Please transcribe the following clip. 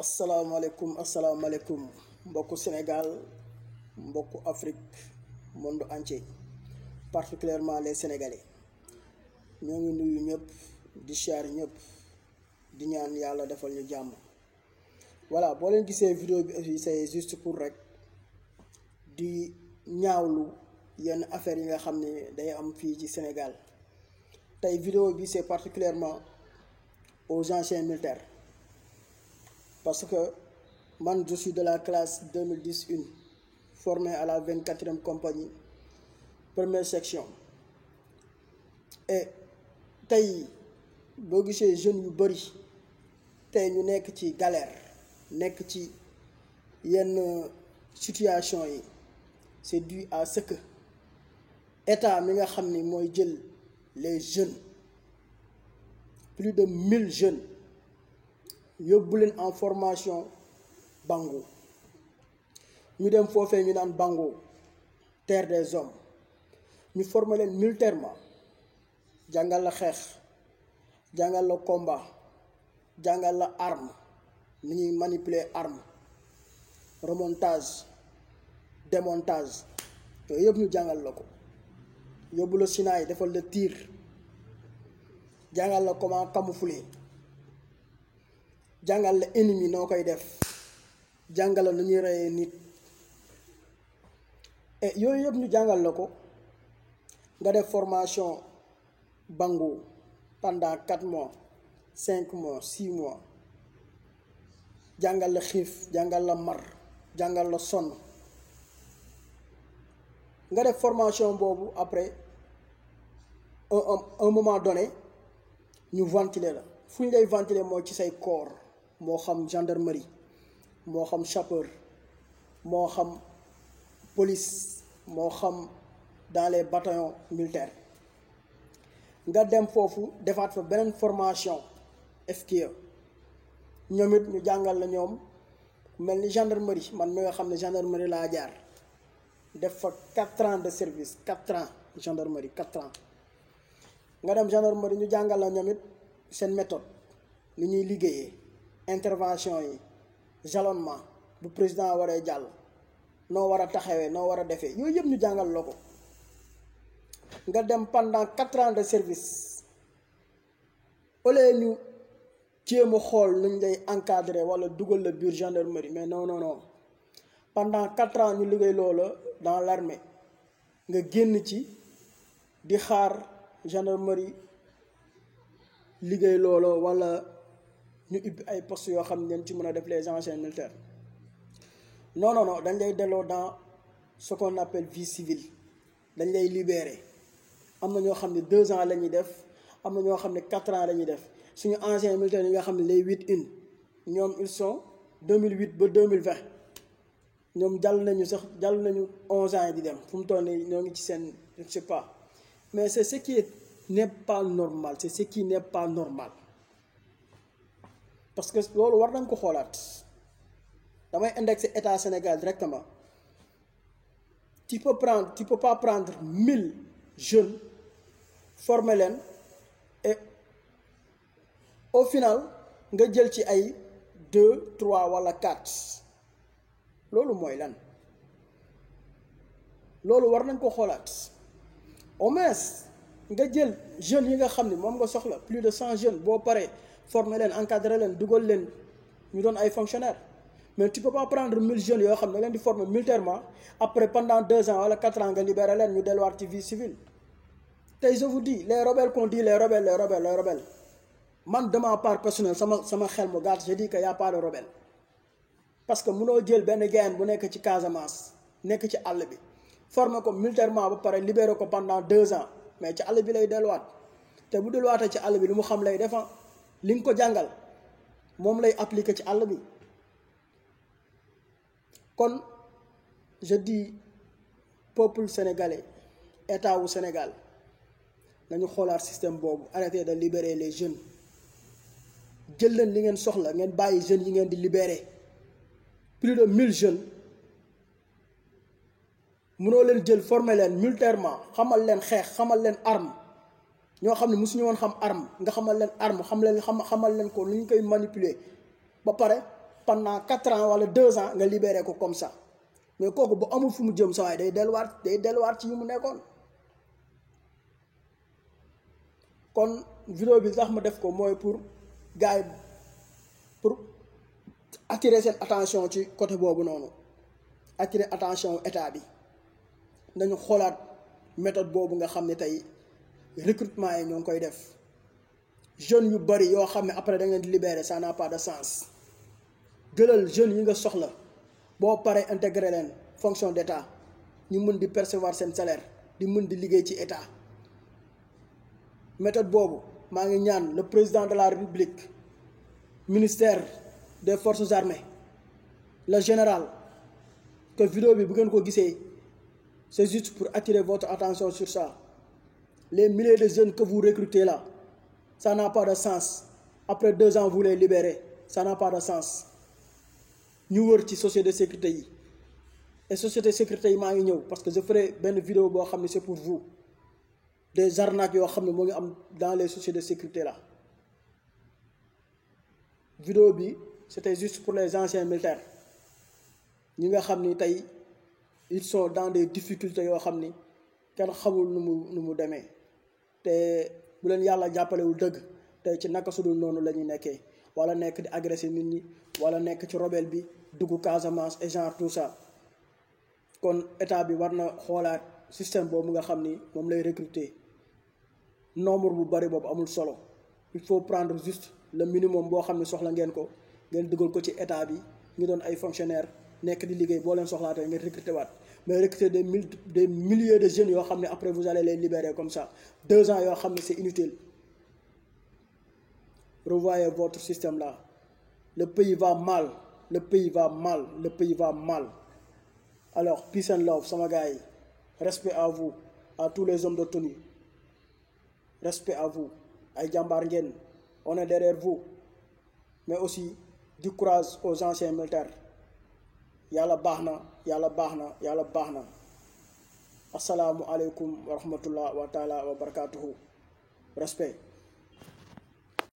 asalaamaaleykum mbokku Sénégal mbokku Afrique monde entier particulièrement les Sénégalais ñoo ngi nuyu ñëpp di siyaar ñëpp di ñaan yàlla defal ñu jàmm. Voilà, boo leen gisee vidéo bi aussi c'est juste pour rek di ñaawlu yenn affaires yi nga xam ne day am fii ci Sénégal. Tey vidéo bi c'est particulièrement aux anciens militaires parce que man je suis de la classe 2010-1 formé à la 24e compagnie première section et tey boo gisee jeunes yu bëri tey ñu nekk ci galère nekk ci yenn situation yi c'est dû à ce que état mi nga xam ni mooy jël les jeunes plus de 1000 jeunes yóbbu leen en formation Bango ñu dem foofee ñu naan Bango terre des hommes ñu former leen militairement jàngal la xeex jàngal la combat jàngal la arme ni ñuy manipuler arme remontage démontage yooyu yëpp ñu jàngal la ko yóbbu la Sinaay defal la tir jàngal la comment camoufler jàngal la ennemi noo koy def jàngal la nu ñuy reyee nit et yooyu yëpp ñu jàngal la ko nga def formation Bango pendant 4 mois 5 mois 6 mois jàngal la xiif jàngal la mar jàngal la sonn nga def formation boobu après un moment donné ñu ventiler la fu ñu lay ventiler mooy ci say corps moo xam gendarmerie moo xam sapeur moo xam police moo xam dans les bataillons militaires nga dem foofu defaat fa beneen formation FQE ñoom it ñu jàngal la ñoom mel ni gendarmerie man mi nga xam ne gendarmerie laa jaar def fa 4 ans de service 4 ans gendarmerie 4 ans nga dem gendarmerie ñu jàngal la ñoom it seen méthode ni ñuy liggéeyee intervention yi jalonnement bu président waree jàll noo war a taxawee noo war a defee yooyu yëpp ñu jàngal la ko nga dem pendant 4 ans de service au lieu ñu jéem a xool nuñ lay encadrer wala dugal la biir gendarmerie mais non pendant 4 ans ñu liggéey loola dans l'armée nga génn ci di xaar gendarmerie liggéey loola wala ñu ubbi ay postes yoo xam ne ci mën a def les anciens militaires non dañ lay delloo dans ce qu'on appelle vie civile dañ lay libérer am na ñoo xam ne 2 ans la ñuy def am na ñoo xam ne 4 ans la ñuy def suñu anciens militaires yi nga xam ne les 8-1 ñoom ils sont 2008 ba 2020 ñoom jàll nañu 11 ans yi di dem fu mu toll nii ñoo ngi ci seen je ne sais pas mais c'est ce qui n'est pas normal c'est ce qui n'est pas normal parce que loolu war nañ ko xoolaat damay indexer état Sénégal directement tu peux pas prendre 1000 jeunes former leen et au final nga jël ci ay 2 3 wala 4 loolu mooy lan loolu war nañ ko xoolaat au moins nga jël jeunes yi nga xam ne moom nga soxla plus de 100 jeunes boo paree former leen encadrer leen dugal leen ñu doon ay fonctionnaires mais tu peux pas prendre 1000 jeunes yoo xam ne leen di former militairement après pendant 2 ans wala 4 ans nga libérer leen ñu delluwaat ci vie civile. tey je vous dis les rebelles qu'on dit les rebelles man de ma part personnelle sama xel mu gàtt je dis que y a pas de rebelle parce que mënoo jël benn gain bu nekk ci Casamance nekk ci àll bi former ko militairement ba pare libérer ko pendant 2 ans mais ci àll bi lay delluwaat te bu delluwaatee ci àll bi lu mu xam lay defan li nga ko jàngal moom lay appliquer ci àll bi kon je dis peuple sénégalais état wu Sénégal nañu xoolaat système boobu arrêter de libérer les jeunes jël leen li ngeen soxla ngeen bàyyi jeunes yi ngeen di libérer plus de 1000 jeunes mënoo leen jël former leen militairement xamal leen xeex xamal leen arme ñoo xam ne mosuñu woon xam arme nga xamal leen arme xamal leen ko nu ñu koy manipuler ba pare pendant 4 ans wala 2 ans nga libéré ko comme ça mais kooku bu amul fu mu jëm sa waay day delluwaat ci yi mu nekkoon. kon vidéo bi sax ma def ko mooy pour gars yi pour attirer seen attention ci côté boobu noonu attirer attention état bi nañu xoolaat méthode boobu nga xam ne tey recrutement yi ñoo ngi koy def jeunes yu bari yoo xam ne après da ngeen di libérer ça n'a pas de sens. jëlal jeunes yi nga soxla boo paree intégrer leen fonction d'état ñu mën di percevoir seen salaire di mën di liggéey ci état. méthode boobu maa ngi ñaan le président de la république ministère des forces armées le général que vidéo bi bu ngeen ko gisee c'est juste pour attirer votre attention sur ça. Les milliers de jeunes que vous recrutez là ça n'a pas de sens. Après 2 ans vous les libérez, ça n'a pas de sens. ñu wër ci société de sécurité yi et société de sécurité yi maa ngi ñëw parce que je ferai benn vidéo boo xam ne c'est pour vous. Des arnaques yoo xam ne moo ngi am dans les sociétés de sécurité là. Vidéo bi c'était juste pour les anciens militaires ñi nga xam ni tey ils sont dans des difficultés yoo xam ni kenn xamul nu mu demee te bu leen yàlla jàppalewul dëgg tey ci naka sudul noonu la ñuy nekkee wala nekk di agresser nit ñi wala nekk ci rebelle bi dugg Casamance et genre tout ça. kon état bi war na xoolaat système boobu nga xam ni moom lay recruter. Nombre bu bari boobu amul solo il faut prendre juste le minimum boo xam ne soxla ngeen ko ngeen dugal ko ci état bi ñu doon ay fonctionnaires nekk di liggéey boo leen soxlaatee ngeen recruter waat mais recruter des milliers de jeunes yoo xam ne après vous allez les libérer comme ça 2 ans yoo xam ne c'est inutile. Revoyez votre système là. Le pays va mal, le pays va mal, le pays va mal. Alors peace and love sama gars yi, respect à vous, à tous les hommes de tenue. Respect à vous. Ay jàmbaar ngeen, on est derrière vous. Mais aussi du courage aux anciens militaires. Yàlla baax na, yàlla baax na, yàlla baax na. Assalaamu aleykum wa rahmatullah wa taala wa barakatuhu. Respect.